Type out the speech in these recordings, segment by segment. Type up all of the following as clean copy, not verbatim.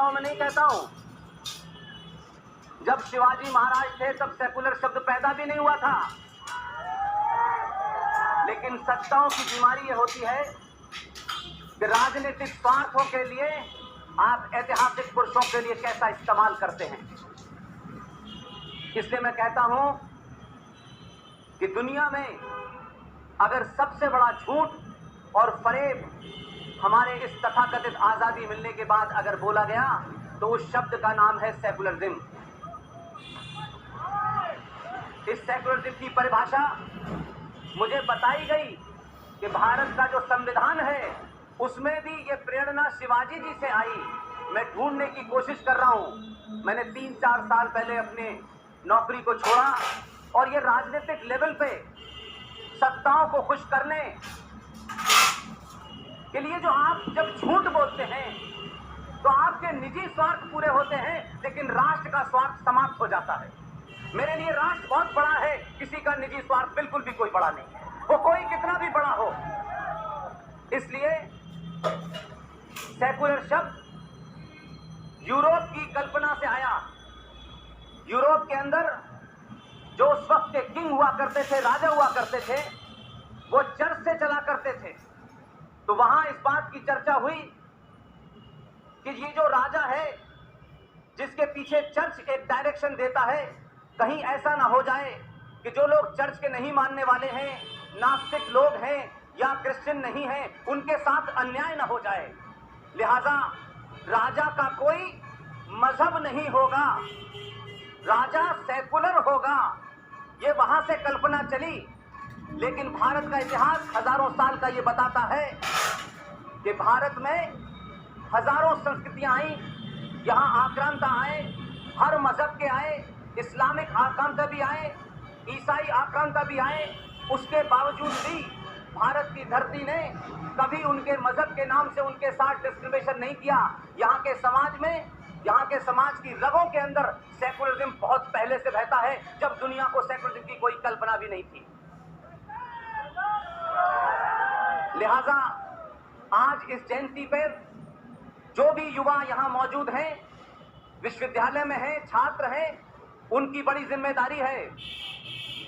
हूं, मैं नहीं कहता हूं। जब शिवाजी महाराज थे तब सेकुलर शब्द पैदा भी नहीं हुआ था। लेकिन सत्ताओं की बीमारी यह होती है कि राजनीतिक स्वार्थों के लिए आप ऐतिहासिक पुरुषों के लिए कैसा इस्तेमाल करते हैं। इसलिए मैं कहता हूं कि दुनिया में अगर सबसे बड़ा झूठ और फरेब हमारे इस तथाकथित आजादी मिलने के बाद अगर बोला गया तो उस शब्द का नाम है सेकुलरिज्म। इस सेकुलरिज्म की परिभाषा मुझे बताई गई कि भारत का जो संविधान है उसमें भी ये प्रेरणा शिवाजी जी से आई। मैं ढूंढने की कोशिश कर रहा हूं। मैंने 3-4 साल पहले अपने नौकरी को छोड़ा और ये राजनीतिक लेवल पे सत्ताओं को खुश करने के लिए जो आप जब झूठ बोलते हैं तो आपके निजी स्वार्थ पूरे होते हैं, लेकिन राष्ट्र का स्वार्थ समाप्त हो जाता है। मेरे लिए राष्ट्र बहुत बड़ा है, किसी का निजी स्वार्थ बिल्कुल भी कोई बड़ा नहीं है, वो कोई कितना भी बड़ा हो। इसलिए सेकुलर शब्द यूरोप की कल्पना से आया। यूरोप के अंदर जो उस वक्त के किंग हुआ करते थे, राजा हुआ करते थे, वो चर्च से चला करते थे। तो वहां इस बात की चर्चा हुई कि ये जो राजा है जिसके पीछे चर्च एक डायरेक्शन देता है, कहीं ऐसा ना हो जाए कि जो लोग चर्च के नहीं मानने वाले हैं, नास्तिक लोग हैं या क्रिश्चियन नहीं हैं, उनके साथ अन्याय ना हो जाए। लिहाजा राजा का कोई मजहब नहीं होगा, राजा सेकुलर होगा, ये वहां से कल्पना चली। लेकिन भारत का इतिहास हजारों साल का ये बताता है कि भारत में हजारों संस्कृतियां आई, यहाँ आक्रांता आए, हर मजहब के आए, इस्लामिक आक्रांता भी आए, ईसाई आक्रांता भी आए। उसके बावजूद भी भारत की धरती ने कभी उनके मजहब के नाम से उनके साथ डिस्क्रिमिनेशन नहीं किया। यहाँ के समाज में, यहाँ के समाज की रगों के अंदर सेकुलरिज्म बहुत पहले से बहता है, जब दुनिया को सेकुलरिज्म की कोई कल्पना भी नहीं थी। लिहाजा आज इस जयंती पर जो भी युवा यहाँ मौजूद हैं, विश्वविद्यालय में हैं, छात्र हैं, उनकी बड़ी जिम्मेदारी है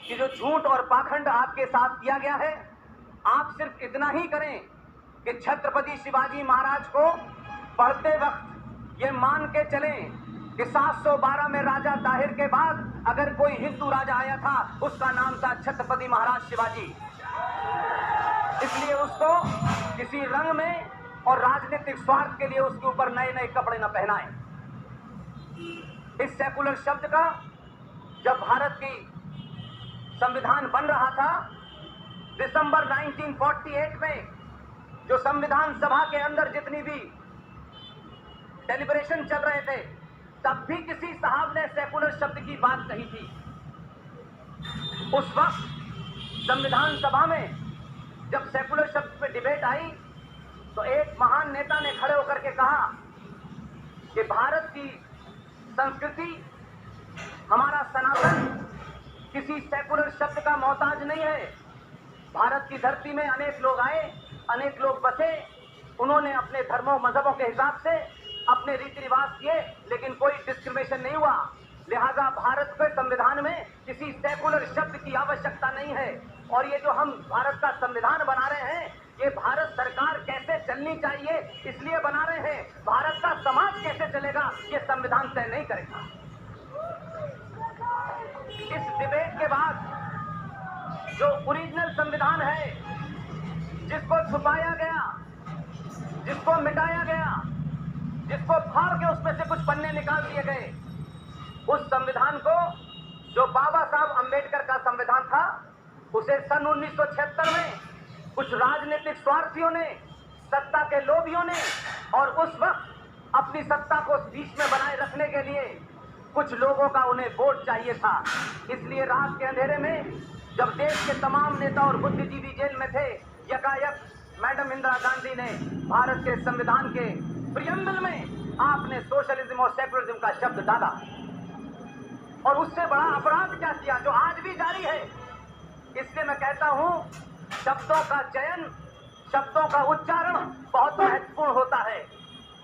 कि जो झूठ और पाखंड आपके साथ किया गया है, आप सिर्फ इतना ही करें कि छत्रपति शिवाजी महाराज को पढ़ते वक्त ये मान के चलें कि 712 में राजा ताहिर के बाद अगर कोई हिंदू राजा आया था, उसका नाम था छत्रपति महाराज शिवाजी। इसलिए उसको किसी रंग में और राजनीतिक स्वार्थ के लिए उसके ऊपर नए नए कपड़े न पहनाएं। इस सेकुलर शब्द का जब भारत की संविधान बन रहा था, दिसंबर 1948 में जो संविधान सभा के अंदर जितनी भी डेलिब्रेशन चल रहे थे, तब भी किसी साहब ने सेकुलर शब्द की बात कही थी। उस वक्त संविधान सभा में जब सेकुलर शब्द पे डिबेट आई तो एक महान नेता ने खड़े होकर के कहा कि भारत की संस्कृति, हमारा सनातन किसी सेकुलर शब्द का मोहताज नहीं है। भारत की धरती में अनेक लोग आए, अनेक लोग बसे, उन्होंने अपने धर्मों मजहबों के हिसाब से अपने रीति रिवाज किए, लेकिन कोई डिस्क्रिमिनेशन नहीं हुआ। लिहाजा भारत के संविधान में किसी सेकुलर शब्द की आवश्यकता नहीं है। और ये जो हम भारत का संविधान बना रहे हैं, ये भारत सरकार कैसे चलनी चाहिए इसलिए बना रहे हैं। भारत का समाज कैसे चलेगा ये संविधान तय नहीं करेगा। इस डिबेट के बाद जो ओरिजिनल संविधान है, जिसको छुपाया गया, जिसको मिटाया गया, जिसको फाड़ के उसमें से कुछ पन्ने निकाल दिए गए, उस संविधान को जो बाबा साहब अंबेडकर का संविधान था, उसे सन 1976 में कुछ राजनीतिक स्वार्थियों ने, सत्ता के लोभियों ने, और उस वक्त अपनी सत्ता को बीच में बनाए रखने के लिए कुछ लोगों का उन्हें वोट चाहिए था। इसलिए रात के अंधेरे में जब देश के तमाम नेता और बुद्धिजीवी जेल में थे, यकायक मैडम इंदिरा गांधी ने भारत के संविधान के प्रियम्बल में आपने सोशलिज्म और सेकुलरिज्म का शब्द डाला। और उससे बड़ा अपराध क्या किया जो आज भी जारी है। इसलिए मैं कहता हूं, शब्दों का चयन, शब्दों का उच्चारण बहुत महत्वपूर्ण होता है।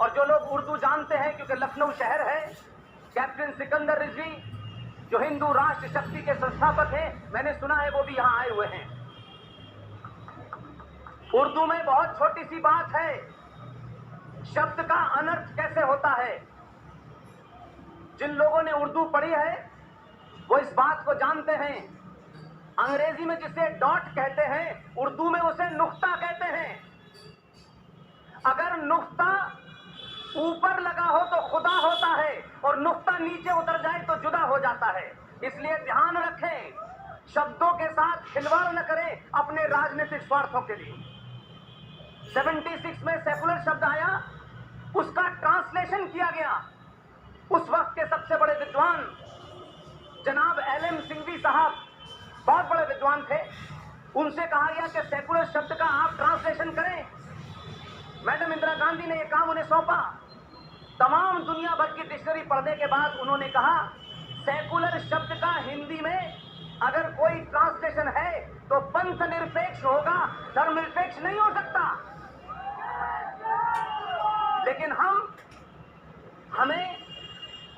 और जो लोग उर्दू जानते हैं, क्योंकि लखनऊ शहर है, कैप्टन सिकंदर रिजवी जो हिंदू राष्ट्र शक्ति के संस्थापक हैं, मैंने सुना है वो भी यहां आए हुए हैं। उर्दू में बहुत छोटी सी बात है, शब्द का अनर्थ कैसे होता है। जिन लोगों ने उर्दू पढ़ी है वो इस बात को जानते हैं। अंग्रेजी में जिसे डॉट कहते हैं, उर्दू में उसे नुक्ता कहते हैं। अगर नुक्ता ऊपर लगा हो तो खुदा होता है, और नुक्ता नीचे उतर जाए तो जुदा हो जाता है। इसलिए ध्यान रखें, शब्दों के साथ खिलवाड़ न करें अपने राजनीतिक स्वार्थों के लिए। 76 में सेकुलर शब्द आया, उसका ट्रांसलेशन किया गया। उस वक्त के सबसे बड़े विद्वान जनाब एलएम सिंघवी साहब, बहुत बड़े विद्वान थे, उनसे कहा गया कि सेकुलर शब्द का आप ट्रांसलेशन करें। मैडम इंदिरा गांधी ने यह काम उन्हें सौंपा। तमाम दुनिया भर की डिक्शनरी पढ़ने के बाद उन्होंने कहा, सेकुलर शब्द का हिंदी में अगर कोई ट्रांसलेशन है तो पंथ निरपेक्ष होगा, धर्मनिरपेक्ष नहीं हो सकता। लेकिन हमें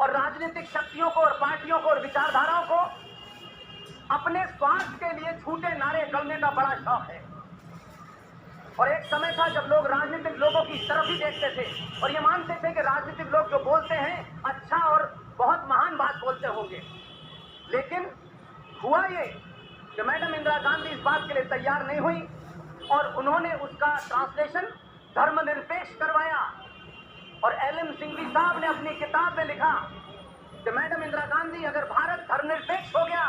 और राजनीतिक शक्तियों को और पार्टियों को और विचारधाराओं को अपने स्वार्थ के लिए झूठे नारे गढ़ने का बड़ा शौक है। और एक समय था जब लोग राजनीतिक लोगों की तरफ ही देखते थे और ये मानते थे कि राजनीतिक लोग जो बोलते हैं अच्छा और बहुत महान बात बोलते होंगे। लेकिन हुआ ये कि मैडम इंदिरा गांधी इस बात के लिए तैयार नहीं हुई और उन्होंने उसका ट्रांसलेशन धर्मनिरपेक्ष करवाया। और एलएम सिंघवी साहब ने अपनी किताब में लिखा कि मैडम इंदिरा गांधी, अगर भारत धर्मनिरपेक्ष हो गया